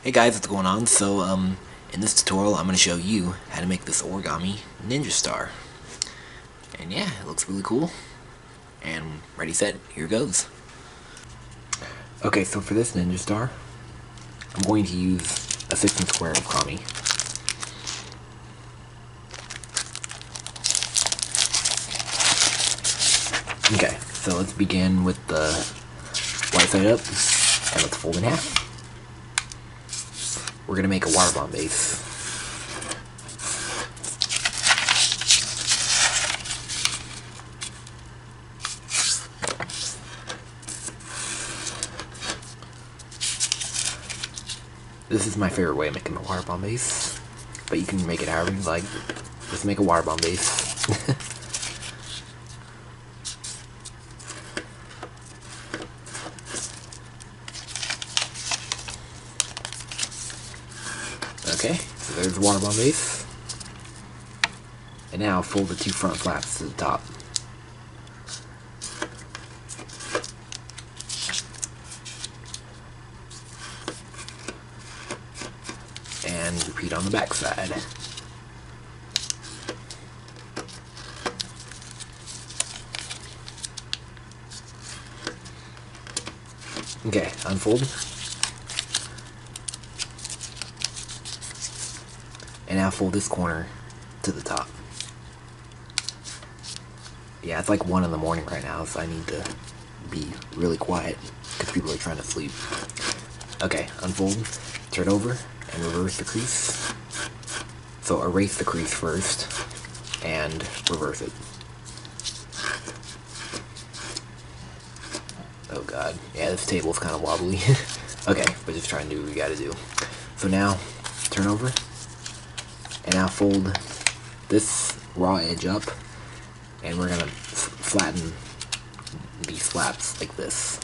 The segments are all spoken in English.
Hey guys, what's going on? In this tutorial, I'm going to show you how to make this origami ninja star. And yeah, it looks really cool. And ready, set, here goes. Okay, so for this ninja star, I'm going to use a 16 square origami. Okay, so let's begin with the right side up, and let's fold in half. We're going to make a water bomb base. This is my favorite way of making a water bomb base, but you can make it however you like. Just make a water bomb base. Okay, so there's the water bomb base. And now fold the two front flaps to the top. And repeat on the back side. Okay, unfold. And now fold this corner to the top. Yeah, it's like 1 in the morning right now, so I need to be really quiet because people are trying to sleep. Okay, unfold, turn over, and reverse the crease. So erase the crease first, and reverse it. Oh god, yeah, this table's kind of wobbly. Okay, but just try and do what you gotta do. So now, turn over, and now fold this raw edge up, and we're gonna flatten these flaps like this.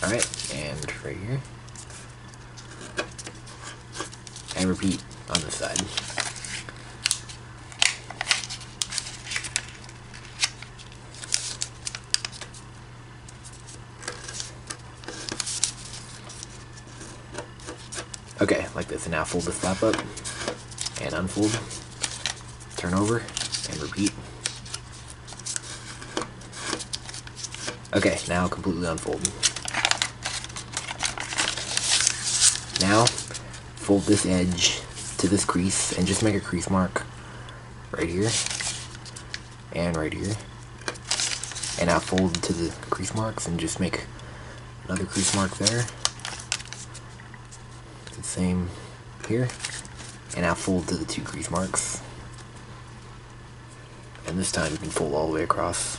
Alright, and right here. And repeat on this side. Okay, like this. And now fold this flap up and unfold. Turn over and repeat. Okay, now completely unfold. Now fold this edge to this crease and just make a crease mark right here and right here. And now fold to the crease marks and just make another crease mark there. The same here. And now fold to the 2 crease marks. And this time you can fold all the way across.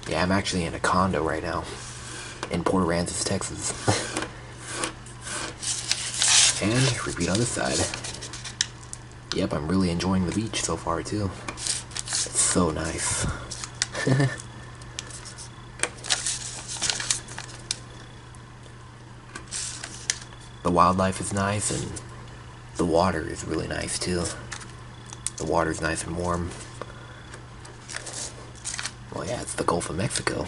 Yeah, I'm actually in a condo right now in Port Aransas, Texas. And repeat on this side. Yep, I'm really enjoying the beach so far too. It's so nice. The wildlife is nice and the water is really nice too. The water's nice and warm. Well, yeah, it's the Gulf of Mexico.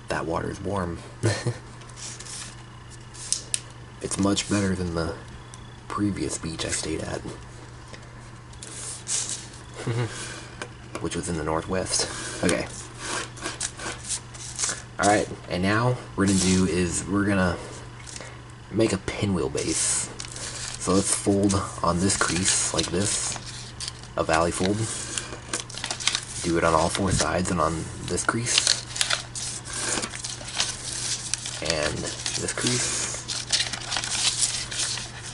That water is warm. It's much better than the previous beach I stayed at, which was in the Northwest. Okay. Alright, and now what we're gonna do is we're gonna make a pinwheel base. So let's fold on this crease like this, a valley fold. Do it on all 4 sides and on this crease, and this crease,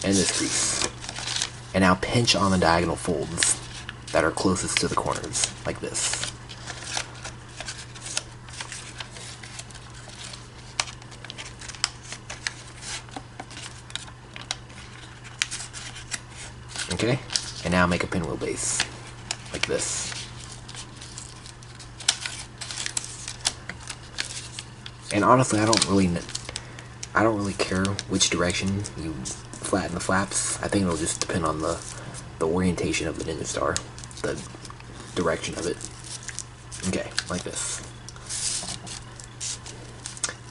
and this crease. And now pinch on the diagonal folds that are closest to the corners, like this. Okay, and now make a pinwheel base, like this. And honestly, I don't really care which direction you flatten the flaps. I think it'll just depend on the orientation of the ninja star, the direction of it. Okay, like this.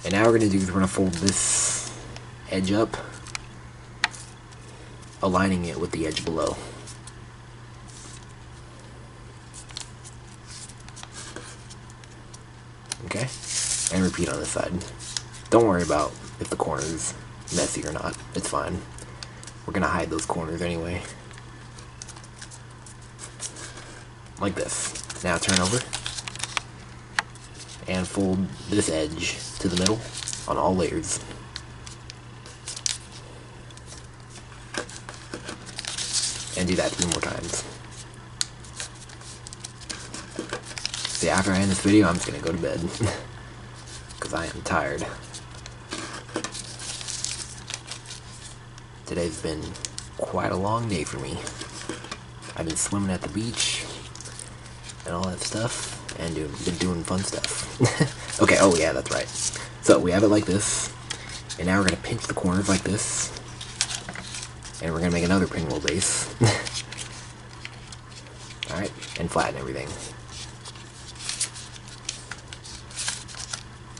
And now we're going to do is we're going to fold this edge up, aligning it with the edge below. Okay, and repeat on this side. Don't worry about if the corner's messy or not, it's fine. We're gonna hide those corners anyway. Like this. Now turn over and fold this edge to the middle on all layers. And do that 3 more times. See, after I end this video, I'm just gonna go to bed. Because I am tired. Today's been quite a long day for me. I've been swimming at the beach and all that stuff, and been doing fun stuff. Okay, oh yeah, that's right. So we have it like this, and now we're gonna pinch the corners like this, and we're gonna make another pinwheel base. Alright, and flatten everything.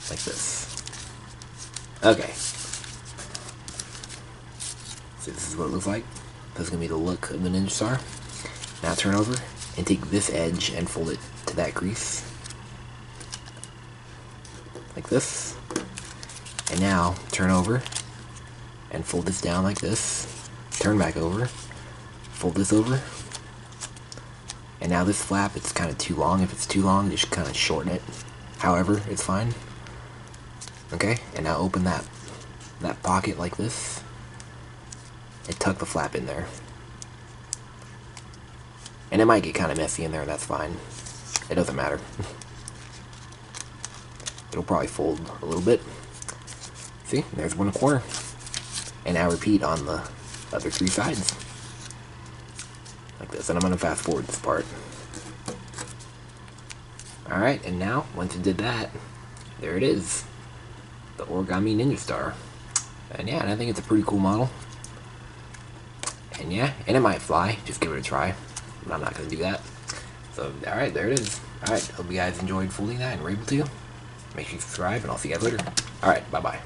Like this. Okay. So this is what it looks like. That's gonna be the look of the Ninja Star. Now turn over and take this edge and fold it to that crease. Like this. And now turn over and fold this down like this. Turn back over. Fold this over. And now this flap, it's kind of too long. If it's too long, just kind of shorten it. However, it's fine. Okay, and now open that pocket like this. And tuck the flap in there. And it might get kind of messy in there, and that's fine. It doesn't matter. It'll probably fold a little bit. See, there's one corner. And now repeat on the other 3 sides. Like this, and I'm going to fast forward this part. Alright, and now, once you did that, there it is. The Origami Ninja Star. And yeah, and I think it's a pretty cool model. And yeah, and it might fly. Just give it a try. But I'm not going to do that. So, alright, there it is. Alright, hope you guys enjoyed folding that and were able to. Make sure you subscribe, and I'll see you guys later. Alright, bye-bye.